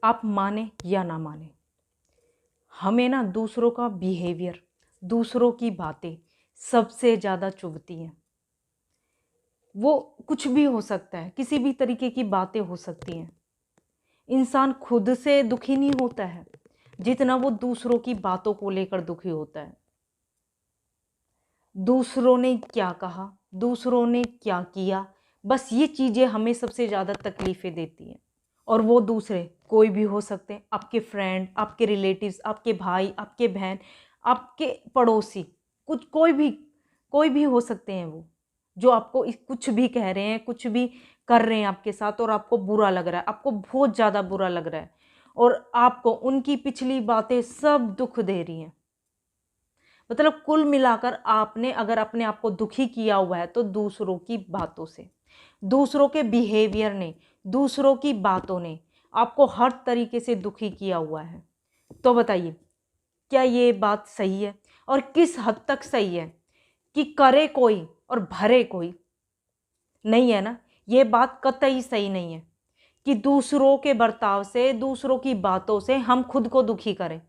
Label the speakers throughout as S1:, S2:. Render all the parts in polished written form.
S1: आप माने या ना माने, हमें ना दूसरों का बिहेवियर, दूसरों की बातें सबसे ज़्यादा चुभती हैं। वो कुछ भी हो सकता है, किसी भी तरीके की बातें हो सकती हैं। इंसान खुद से दुखी नहीं होता है जितना वो दूसरों की बातों को लेकर दुखी होता है। दूसरों ने क्या कहा, दूसरों ने क्या किया, बस ये चीज़ें हमें सबसे ज़्यादा तकलीफ़ें देती हैं। और वो दूसरे कोई भी हो सकते हैं, आपके फ्रेंड, आपके रिलेटिव्स, आपके भाई, आपके बहन, आपके पड़ोसी, कुछ कोई भी हो सकते हैं वो, जो आपको कुछ भी कह रहे हैं, कुछ भी कर रहे हैं आपके साथ और आपको बुरा लग रहा है, आपको बहुत ज़्यादा बुरा लग रहा है और आपको उनकी पिछली बातें सब दुख दे रही हैं। मतलब कुल मिलाकर आपने अगर अपने आप को दुखी किया हुआ है तो दूसरों की बातों से, दूसरों के बिहेवियर ने, दूसरों की बातों ने आपको हर तरीके से दुखी किया हुआ है। तो बताइए, क्या ये बात सही है? और किस हद तक सही है कि करे कोई और भरे कोई? नहीं है ना। ये बात कतई सही नहीं है कि दूसरों के बर्ताव से, दूसरों की बातों से हम खुद को दुखी करें।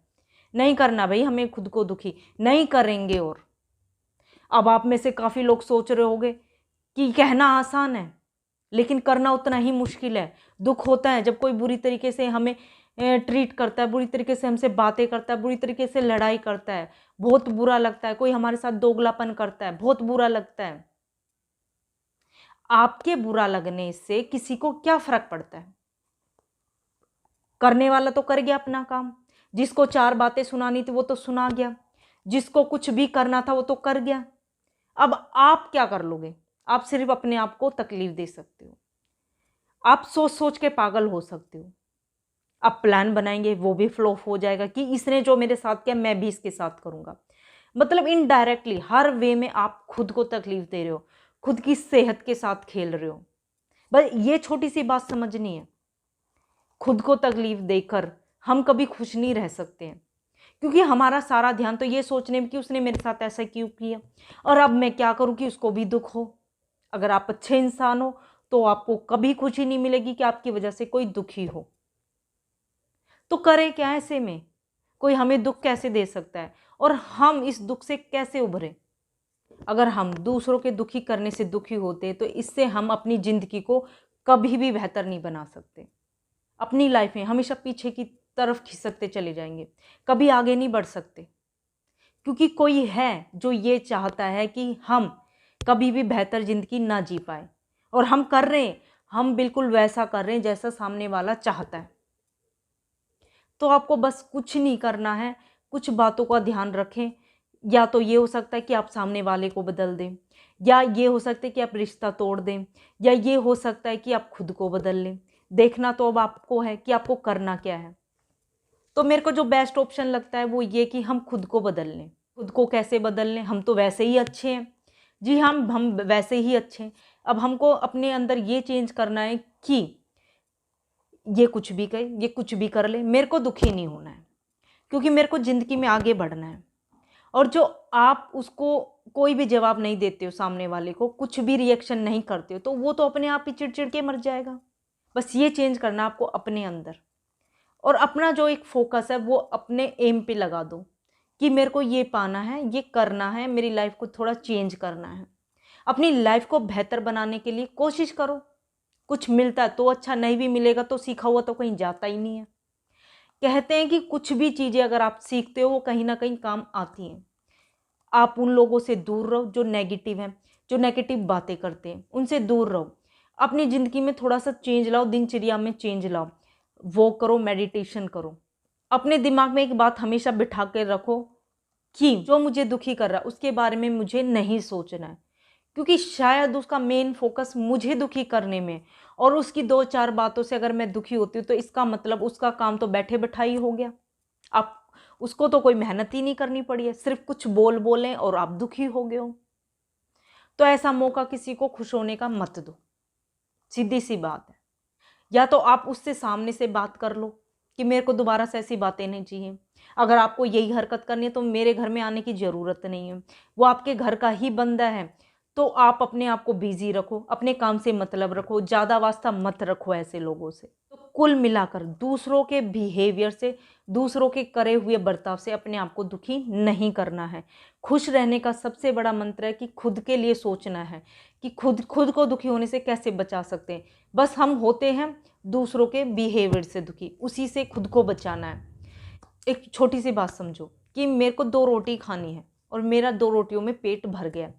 S1: नहीं करना भाई, हमें खुद को दुखी नहीं करेंगे। और अब आप में से काफ़ी लोग सोच रहे होंगे कि कहना आसान है लेकिन करना उतना ही मुश्किल है। दुख होता है जब कोई बुरी तरीके से हमें ट्रीट करता है, बुरी तरीके से हमसे बातें करता है, बुरी तरीके से लड़ाई करता है, बहुत बुरा लगता है। कोई हमारे साथ दोगलापन करता है, बहुत बुरा लगता है। आपके बुरा लगने से किसी को क्या फर्क पड़ता है? करने वाला तो कर गया अपना काम, जिसको चार बातें सुनानी थी वो तो सुना गया, जिसको कुछ भी करना था वो तो कर गया। अब आप क्या कर लोगे? आप सिर्फ अपने आप को तकलीफ दे सकते हो। आप सोच सोच के पागल हो सकते हो। आप प्लान बनाएंगे वो भी फ्लॉप हो जाएगा कि इसने जो मेरे साथ किया मैं भी इसके साथ करूंगा। मतलब इनडायरेक्टली हर वे में आप खुद को तकलीफ दे रहे हो, खुद की सेहत के साथ खेल रहे हो। बस ये छोटी सी बात समझनी है, खुद को तकलीफ देकर हम कभी खुश नहीं रह सकते हैं क्योंकि हमारा सारा ध्यान तो ये सोचने में कि उसने मेरे साथ ऐसा क्यों किया और अब मैं क्या करूं कि उसको भी दुख हो। अगर आप अच्छे इंसान हो तो आपको कभी खुशी नहीं मिलेगी कि आपकी वजह से कोई दुखी हो। तो करें क्या ऐसे में? कोई हमें दुख कैसे दे सकता है और हम इस दुख से कैसे उभरे? अगर हम दूसरों के दुखी करने से दुखी होते तो इससे हम अपनी जिंदगी को कभी भी बेहतर नहीं बना सकते। अपनी लाइफ में हमेशा पीछे की तरफ खिसकते चले जाएंगे, कभी आगे नहीं बढ़ सकते। क्योंकि कोई है जो ये चाहता है कि हम कभी भी बेहतर जिंदगी ना जी पाए और हम कर रहे हैं, हम बिल्कुल वैसा कर रहे हैं जैसा सामने वाला चाहता है। तो आपको बस कुछ नहीं करना है, कुछ बातों का ध्यान रखें। या तो ये हो सकता है कि आप सामने वाले को बदल दें, या ये हो सकता है कि आप रिश्ता तोड़ दें, या ये हो सकता है कि आप खुद को बदल लें। देखना तो अब आपको है कि आपको करना क्या है। तो मेरे को जो बेस्ट ऑप्शन लगता है वो ये कि हम खुद को बदल लें। खुद को कैसे बदल लें? हम तो वैसे ही अच्छे हैं। जी, हम वैसे ही अच्छे हैं। अब हमको अपने अंदर ये चेंज करना है कि ये कुछ भी कहे, ये कुछ भी कर ले, मेरे को दुखी नहीं होना है क्योंकि मेरे को ज़िंदगी में आगे बढ़ना है। और जो आप उसको कोई भी जवाब नहीं देते हो, सामने वाले को कुछ भी रिएक्शन नहीं करते हो, तो वो तो अपने आप ही चिड़-चिड़ के मर जाएगा। बस ये चेंज करना आपको अपने अंदर। और अपना जो एक फ़ोकस है वो अपने एम पे लगा दो कि मेरे को ये पाना है, ये करना है, मेरी लाइफ़ को थोड़ा चेंज करना है। अपनी लाइफ़ को बेहतर बनाने के लिए कोशिश करो। कुछ मिलता है तो अच्छा, नहीं भी मिलेगा तो सीखा हुआ तो कहीं जाता ही नहीं है। कहते हैं कि कुछ भी चीज़ें अगर आप सीखते हो वो कहीं न कहीं काम आती हैं। आप उन लोगों से दूर रहो जो नेगेटिव हैं, जो नेगेटिव बातें करते हैं, उनसे दूर रहो। अपनी ज़िंदगी में थोड़ा-सा चेंज लाओ, दिनचर्या में चेंज लाओ। वॉक करो, मेडिटेशन करो। अपने दिमाग में एक बात हमेशा बिठा के रखो कि जो मुझे दुखी कर रहा है उसके बारे में मुझे नहीं सोचना है। क्योंकि शायद उसका मेन फ़ोकस मुझे दुखी करने में, और उसकी 2-4 बातों से अगर मैं दुखी होती हूँ तो इसका मतलब उसका काम तो बैठे-बिठाए हो गया। आप उसको तो कोई मेहनत ही नहीं करनी पड़ी है, सिर्फ़ कुछ बोल बोलें और आप दुखी हो गए हो। तो ऐसा मौका किसी को खुश होने का मत दो, सीधी-सी बात है। या तो आप उससे सामने से बात कर लो कि मेरे को दोबारा से ऐसी बातें नहीं चाहिए। अगर आपको यही हरकत करनी है तो मेरे घर में आने की ज़रूरत नहीं है। वो आपके घर का ही बंदा है, तो आप अपने आप को बिजी रखो, अपने काम से मतलब रखो, ज़्यादा वास्ता मत रखो ऐसे लोगों से। तो कुल मिलाकर दूसरों के बिहेवियर से, दूसरों के करे हुए बर्ताव से अपने आप को दुखी नहीं करना है। खुश रहने का सबसे बड़ा मंत्र है कि खुद के लिए सोचना है कि खुद खुद को दुखी होने से कैसे बचा सकते हैं। बस हम होते हैं दूसरों के बिहेवियर से दुखी, उसी से खुद को बचाना है। एक छोटी सी बात समझो कि मेरे को 2 रोटी खानी है और मेरा 2 रोटियों में पेट भर गया।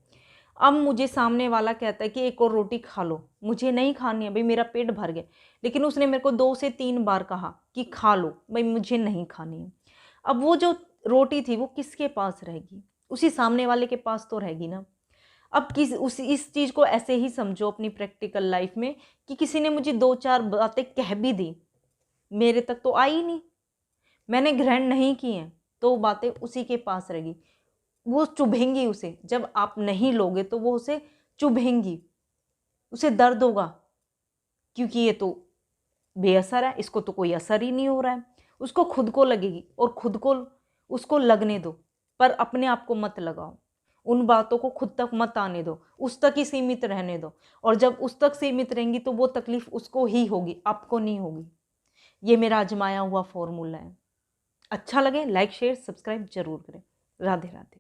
S1: अब मुझे सामने वाला कहता है कि एक और रोटी खा लो, मुझे नहीं खानी है भाई, मेरा पेट भर गया, लेकिन उसने मेरे को 2 से 3 बार कहा कि खा लो भाई, मुझे नहीं खानी है। अब वो जो रोटी थी वो किसके पास रहेगी? उसी सामने वाले के पास तो रहेगी ना। अब इस चीज़ को ऐसे ही समझो अपनी प्रैक्टिकल लाइफ में कि किसी ने मुझे 2-4 बातें कह भी दी, मेरे तक तो आई नहीं, मैंने ग्रहण नहीं की हैं, तो वो बातें उसी के पास रहेगी, वो चुभेंगी उसे। जब आप नहीं लोगे तो वो उसे चुभेंगी, उसे दर्द होगा, क्योंकि ये तो बेअसर है, इसको तो कोई असर ही नहीं हो रहा है। उसको खुद को लगेगी और खुद को उसको लगने दो, पर अपने आप को मत लगाओ। उन बातों को खुद तक मत आने दो, उस तक ही सीमित रहने दो। और जब उस तक सीमित रहेंगी तो वो तकलीफ उसको ही होगी, आपको नहीं होगी। ये मेरा आजमाया हुआ फॉर्मूला है। अच्छा लगे लाइक शेयर सब्सक्राइब जरूर करें। राधे राधे।